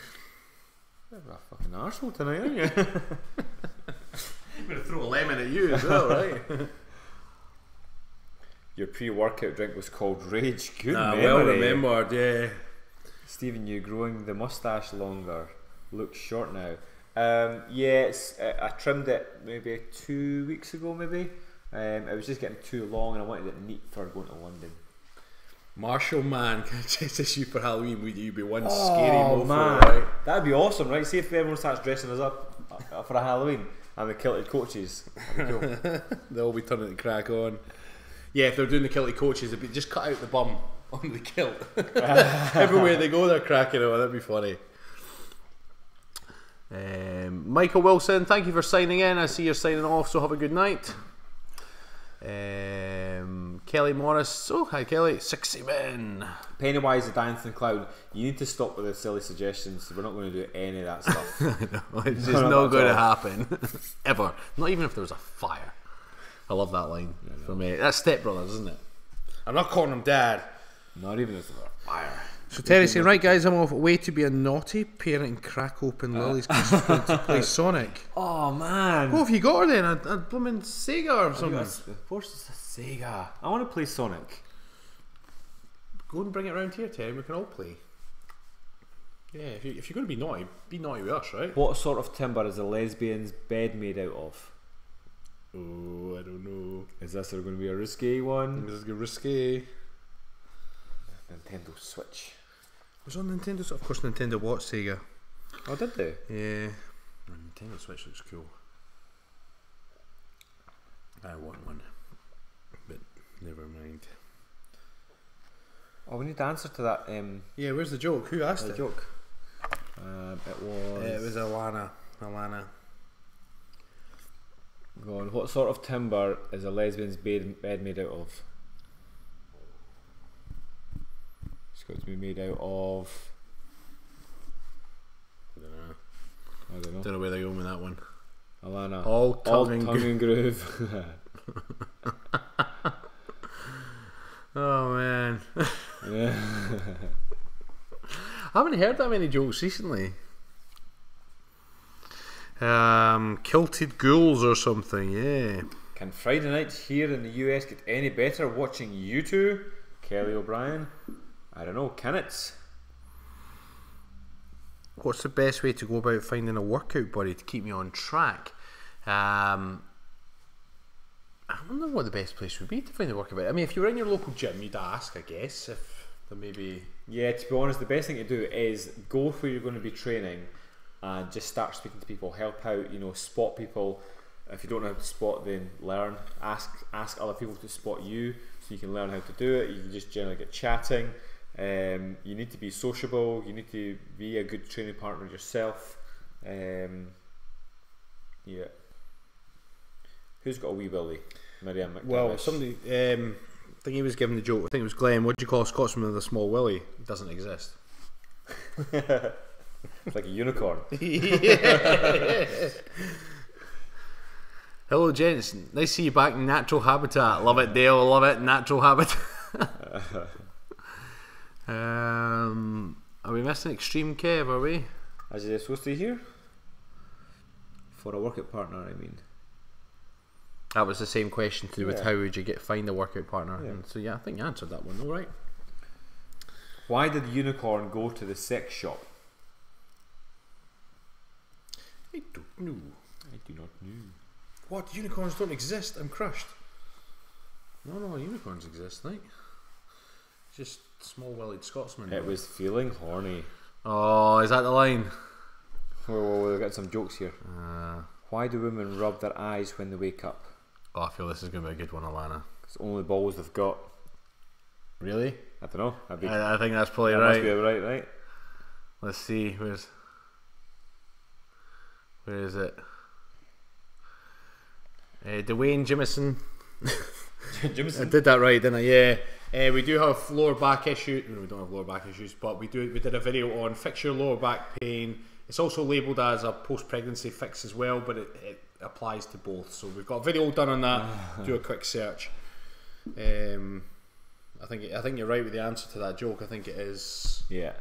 You're a fucking arsehole tonight, aren't you? I'm going to throw a lemon at you as well, right? Your pre-workout drink was called Rage. Good memory. Well remembered, yeah. Stephen, you growing the moustache longer. Looks short now. I trimmed it maybe 2 weeks ago, maybe. It was just getting too long and I wanted it neat for going to London. Marshall Man, can I test you for Halloween? Would you be one scary mofo, man. Right? That'd be awesome, right? See if everyone starts dressing us up for a Halloween and the Kilted Coaches. That'd be cool. They'll be turning the crack on. Yeah, if they're doing the Kilted Coaches, it'd be just cut out the bum on the kilt. Everywhere they go, they're cracking on. That'd be funny. Michael Wilson, thank you for signing in. I see you're signing off, so have a good night. Kelly Morris, oh hi Kelly, 60 men. Pennywise the dancing clown. You need to stop with the silly suggestions. We're not going to do any of that stuff. No, it's just not going to happen ever. Not even if there was a fire. I love that line from me. That's Step Brothers, isn't it? I'm not calling him Dad. Not even if there was a fire. So Terry saying, right guys, I'm off way to be a naughty parent and crack open Lily's to play Sonic. Oh man. What have you got her then? A blooming Sega or something? Of course it's a Sega. I want to play Sonic. Go and bring it around here, Terry, we can all play. Yeah, if you're going to be naughty with us, right? What sort of timber is a lesbian's bed made out of? Oh, I don't know. Is this going to be a risky one? This is risky. Nintendo Switch. Was on Nintendo? Of course, Nintendo watched Sega. Oh, did they? Yeah. Nintendo Switch looks cool. I want one, but never mind. Oh, we need the answer to that. Yeah, where's the joke? Who asked it? Joke. It was Alana. Go on. What sort of timber is a lesbian's bed made out of? It's got to be made out of. I don't know. Don't know where they're going with that one. Alana. All tongue and groove. Oh man. Yeah. I haven't heard that many jokes recently. Kilted Ghouls or something, yeah. Can Friday nights here in the US get any better watching you two? Kelly O'Brien. I don't know, can it? What's the best way to go about finding a workout buddy to keep me on track? I don't know what the best place would be to find a workout buddy. I mean, if you were in your local gym, you'd ask, I guess, if there may be... Yeah, to be honest, the best thing to do is go where you're going to be training and just start speaking to people, help out, spot people. If you don't know how to spot, then learn. Ask other people to spot you so you can learn how to do it. You can just generally get chatting. You need to be sociable. You need to be a good training partner yourself. Yeah. Who's got a wee willy? Miriam McTavish. Well, somebody... I think he was given the joke. I think it was Glenn. What do you call a Scotsman with a small willy? It doesn't exist. It's like a unicorn. Hello, gents. Nice to see you back in natural habitat. Love it, Dale. Love it. Natural habitat. Are we missing Extreme Kev? Are we? As you're supposed to be here? For a workout partner, I mean. That was the same question to do with Yeah. how would you find a workout partner. Yeah. And so I think you answered that one. All right. Why did Unicorn go to the sex shop? I don't know. I do not know. What? Unicorns don't exist? I'm crushed. No, unicorns exist, right? Just small-willied Scotsmen. It was feeling horny. Oh, is that the line? Whoa, we've got some jokes here. Why do women rub their eyes when they wake up? Oh, I feel this is going to be a good one, Alana. It's only balls they've got. Really? I don't know. I think that's probably That right. must be right? Let's see. Where is it? Dwayne Jimison. I Jimison. did that right, didn't I? Yeah. We do have lower back issues. No, we don't have lower back issues, but we did a video on fix your lower back pain. It's also labelled as a post-pregnancy fix as well, but it applies to both. So we've got a video done on that. Do a quick search. I think you're right with the answer to that joke. I think it is. Yeah.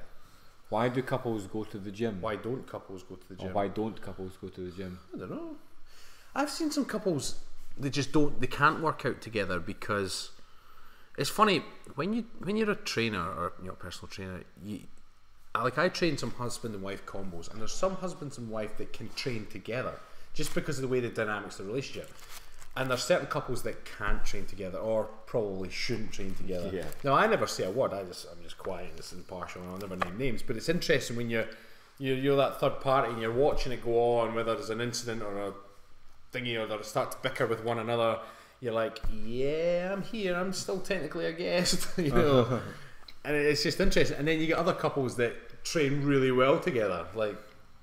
Why do couples go to the gym? Why don't couples go to the gym? Or why don't couples go to the gym? I don't know. I've seen some couples, they just don't, they can't work out together because it's funny when you're a trainer or you're a personal trainer. I train some husband and wife combos, and there's some husbands and wife that can train together just because of the way the dynamics of the relationship. And there's certain couples that can't train together or probably shouldn't train together. Yeah. Now I never say a word. I'm just quiet and it's impartial, and I'll never name names. But it's interesting when you're that third party and you're watching it go on, whether there's an incident or a thingy, or they start to bicker with one another. You're like, yeah, I'm here. I'm still technically a guest, you know. And it's just interesting. And then you get other couples that train really well together, like.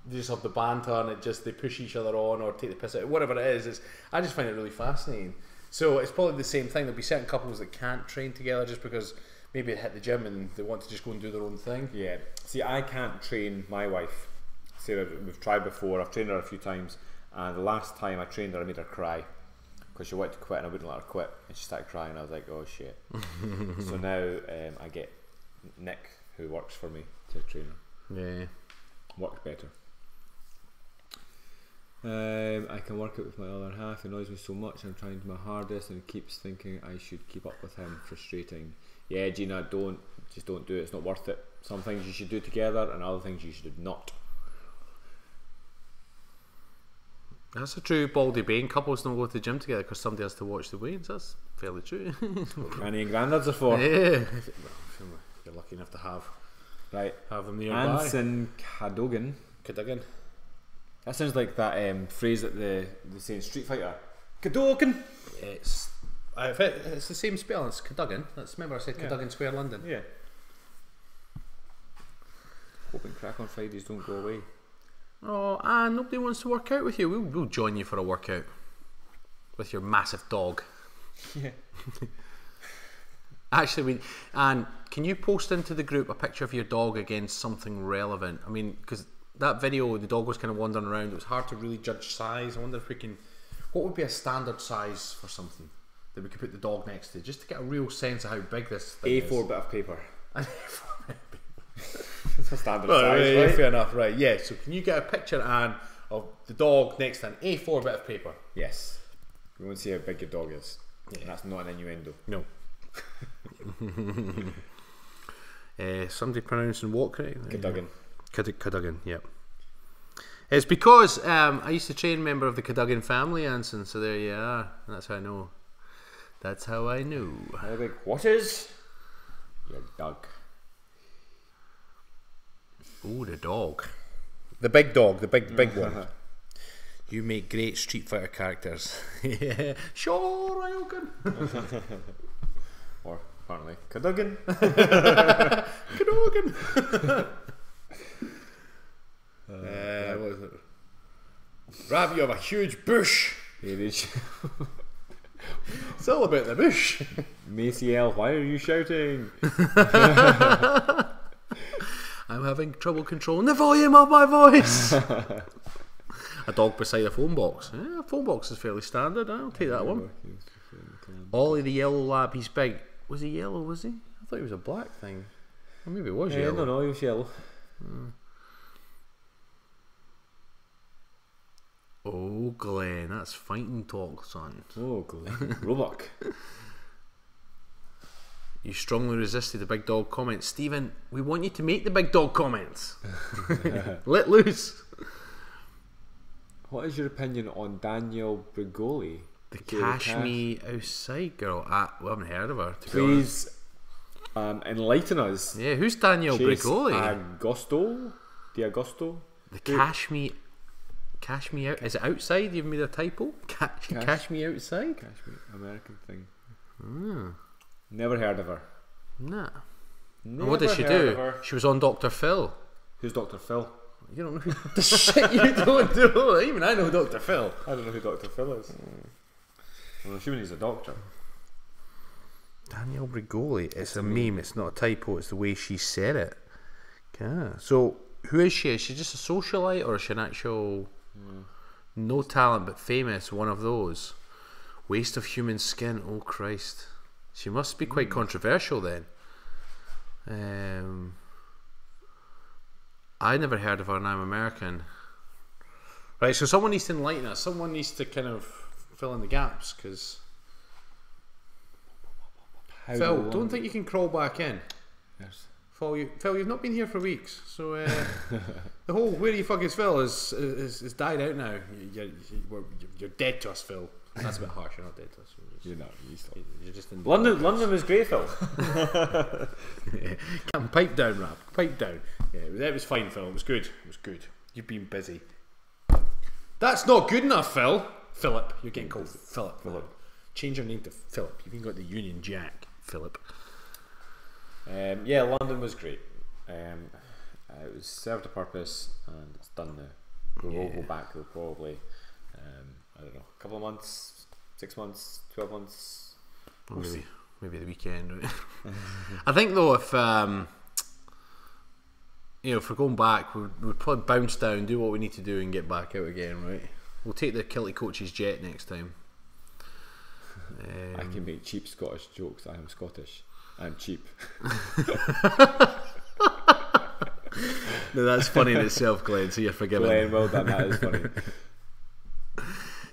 They just have the banter and they push each other on or take the piss out, whatever it is. I just find it really fascinating. So it's probably the same thing. There'll be certain couples that can't train together just because maybe they hit the gym and they want to just go and do their own thing. Yeah. See, I can't train my wife. Sarah, we've tried before. I've trained her a few times, and the last time I trained her, I made her cry because she wanted to quit and I wouldn't let her quit, and she started crying. I was like, oh shit. So now I get Nick, who works for me, to train her. Yeah. Worked better. I can work it with my other half. He annoys me so much. I'm trying my hardest and he keeps thinking I should keep up with him. Frustrating. Yeah, Gina, don't do it. It's not worth it. Some things you should do together and other things you should not. That's a true baldy bane. Couples don't go to the gym together because somebody has to watch the weightings. That's fairly true. Granny and granddads are for. Yeah. You're lucky enough to have them nearby. Anson Cadogan. That sounds like that phrase that they say in Street Fighter. Cadogan. It's the same spelling. It's Cadogan. Remember I said Cadogan Square, London. Yeah. Hoping crack on Fridays don't go away. Oh, and nobody wants to work out with you. We'll join you for a workout with your massive dog. Yeah. Actually, can you post into the group a picture of your dog against something relevant? I mean, because that video, the dog was kind of wandering around. It was hard to really judge size. I wonder if we can. What would be a standard size for something that we could put the dog next to, just to get a real sense of how big this thing is? A4 bit of paper. It's a standard size, right? right? Fair enough, right? Yeah. So can you get a picture, Anne, of the dog next to an A4 bit of paper? Yes. We want to see how big your dog is. Yeah. And that's not an innuendo. No. Somebody pronouncing what correct? Cadogan. Cadogan, yep. It's because I used to train a member of the Cadogan family, Anson, so there you are. That's how I know. That's how I knew. How big? What is your dog? Oh, the dog. The big dog, the big one. You make great Street Fighter characters. Yeah. Sure, I can. Or apparently Cadogan. Cadogan. What was it? Rab, you have a huge bush. It's all about the bush. Macy L, why are you shouting? I'm having trouble controlling the volume of my voice. A dog beside a phone box. Yeah, a phone box is fairly standard. I'll take that one. Ollie the yellow lab, he's big. Was he yellow, was he? I thought he was a black thing. Or maybe it was yellow. No, he was yellow. Oh, Glenn, that's fighting talk, son. Oh, Glenn. Roebuck. You strongly resisted the big dog comments. Stephen, we want you to make the big dog comments. Let loose. What is your opinion on Danielle Bregoli? The Cash Me Outside girl. We haven't heard of her. Please enlighten us. Yeah, who's Danielle Bregoli? D'Agosto? The Cash Me Out. Is it outside? You've made a typo? Cash Me Outside? Cash Me, American thing. Mm. Never heard of her. Nah. Never What did she do? She was on Dr. Phil. Who's Dr. Phil? You don't know who the shit you don't know. Even I know Dr. Phil. I don't know who Dr. Phil is. I'm assuming he's a doctor. Danielle Bregoli. It's a meme. It's not a typo. It's the way she said it. Okay. So who is she? Is she just a socialite, or is she an actual no talent but famous? One of those. Waste of human skin. Oh Christ. She must be quite controversial then. I never heard of her, and I'm American. Right, so someone needs to enlighten us. Someone needs to kind of fill in the gaps, because Phil, don't think you can crawl back in. Yes. Phil, you've not been here for weeks, so the whole "where the fuck is Phil" is died out now. You're dead to us, Phil. That's a bit harsh. You're not dead to us. You're not. You're just in London was great, Phil. Yeah. Come, pipe down, Rap. Pipe down. Yeah, that was fine, Phil. It was good. It was good. You've been busy. That's not good enough, Phil. Philip. You're getting called Philip. Philip. Change your name to Philip. You've even got the Union Jack, Philip. Yeah, London was great. It was served a purpose, and it's done now. We will go back though, probably. I don't know, a couple of months, 6 months, 12 months. Maybe the weekend. Right? I think though, if if we're going back, we'd probably bounce down, do what we need to do, and get back out again. Right? We'll take the Kilted Coaches jet next time. I can make cheap Scottish jokes. I am Scottish. I'm cheap. No, that's funny in itself, Glenn. So you're forgiven. Glenn, well done. That is funny.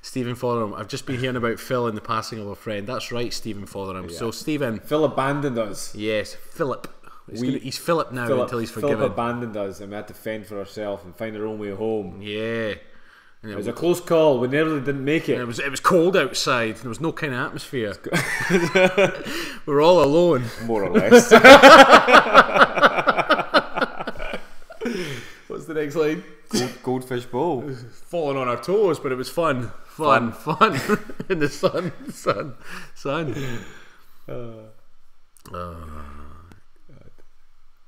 Stephen Fotheram, I've just been hearing about Phil and the passing of a friend. That's right, Stephen Fotheram. Yeah. So Stephen, Phil abandoned us. Yes, Philip. He's Philip now until he's forgiven. Philip abandoned us, and we had to fend for ourselves and find our own way home. Yeah, and it was a close call. We nearly didn't make it. It was cold outside. There was no kind of atmosphere. We were all alone, more or less. What's the next line? Goldfish bowl. Falling on our toes, but it was fun. In the sun.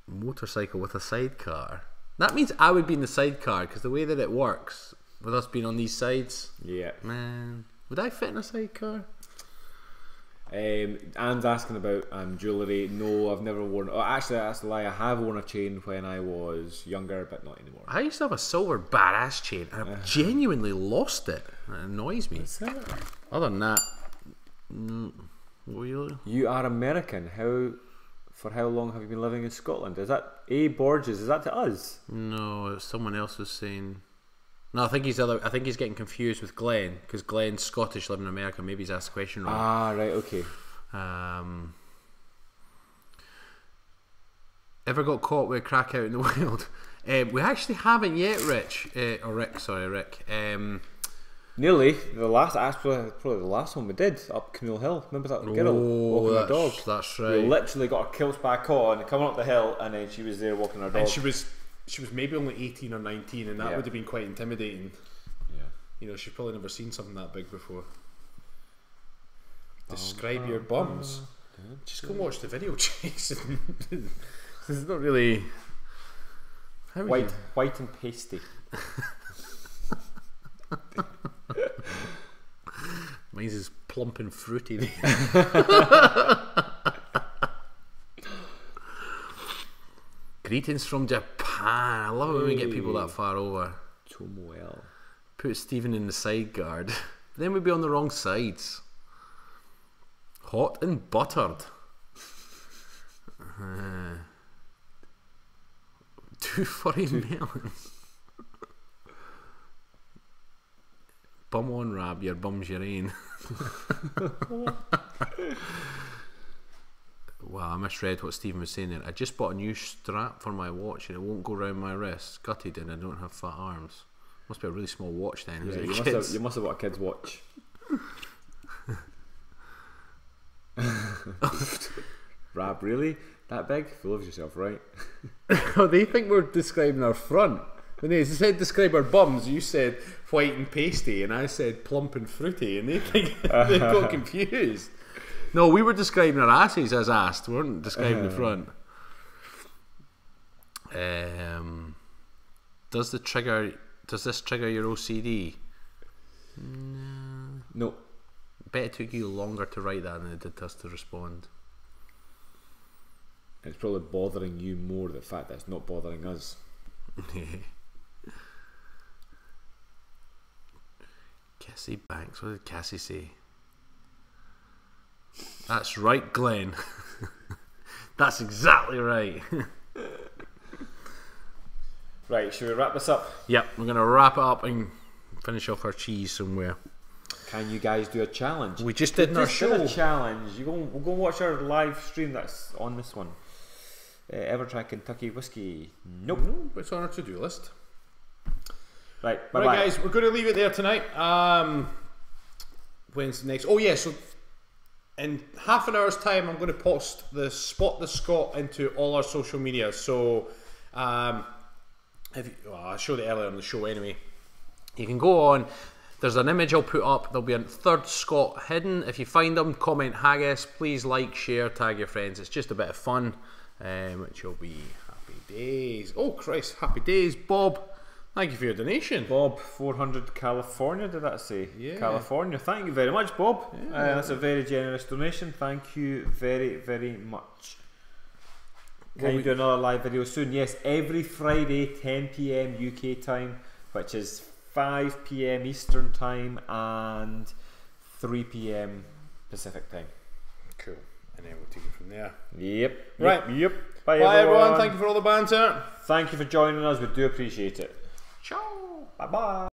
Motorcycle with a sidecar. That means I would be in the sidecar, because the way that it works with us being on these sides. Yeah. Man, would I fit in a sidecar? Anne's asking about jewellery. No, I've never worn. Oh, actually, that's a lie. I have worn a chain when I was younger, but not anymore. I used to have a silver badass chain, and I've genuinely lost it. It annoys me. Other than that, you are American. For how long have you been living in Scotland? Is that A. Borges? Is that to us? No, someone else was saying. No, I think he's getting confused with Glenn, because Glenn's Scottish, living in America. Maybe he's asked the question wrong. Ah, right, okay. Ever got caught with a crack out in the wild? We actually haven't yet, Rick. Nearly. Probably the last one we did, up Canoe Hill. Remember that girl walking her dog? That's right. We literally got our kilts back on, coming up the hill, and then she was there walking her dog. And she was maybe only 18 or 19, and that would have been quite intimidating. Yeah. She's probably never seen something that big before. Describe your bums. Just go watch the video, Jason. It's not really white and pasty. Mine's is plump and fruity. Greetings from Japan. I love it when we get people that far over. Tomoel. Put Stephen in the side guard. Then we'd be on the wrong sides. Hot and buttered. 2 furry melons. Bum on, Rab, your bum's your ain. Wow, I misread what Stephen was saying there. I just bought a new strap for my watch and it won't go round my wrist. Gutted, and I don't have fat arms. Must be a really small watch then. Yeah, you must have bought a kid's watch. Rab, really? That big? Full of yourself, right? Oh, they think we're describing our front. When they said describe our bums, you said white and pasty, and I said plump and fruity, and they think they got confused. No, we were describing our asses as asked. We weren't describing the front. Does this trigger your OCD? No. Bet it took you longer to write that than it did us to respond. It's probably bothering you more, the fact that it's not bothering us. Cassie Banks, what did Cassie say? That's right, Glenn. That's exactly right. Right, should we wrap this up? Yep, we're going to wrap it up and finish off our cheese somewhere. Can you guys do a challenge? We just did in our show. A challenge. We'll go watch our live stream that's on this one. Ever try Kentucky whiskey? Nope. No, it's on our to-do list. Right, bye-bye. Right, guys, we're going to leave it there tonight. When's the next? Oh, yeah, so in half an hour's time, I'm going to post the Spot the Scot into all our social media. So, I showed it earlier on the show anyway. You can go on. There's an image I'll put up. There'll be a third Scot hidden. If you find them, comment haggis. Please like, share, tag your friends. It's just a bit of fun, which will be happy days. Oh, Christ, happy days. Bob, thank you for your donation. Bob, 400 California, did that say? Yeah. California. Thank you very much, Bob. Yeah. That's a very generous donation. Thank you very, very much. Can you do another live video soon? Yes, every Friday, 10 PM UK time, which is 5 PM Eastern time and 3 PM Pacific time. Cool. And then we'll take it from there. Yep. Right. Yep. Bye everyone. Thank you for all the banter. Thank you for joining us. We do appreciate it. Ciao. Bye bye.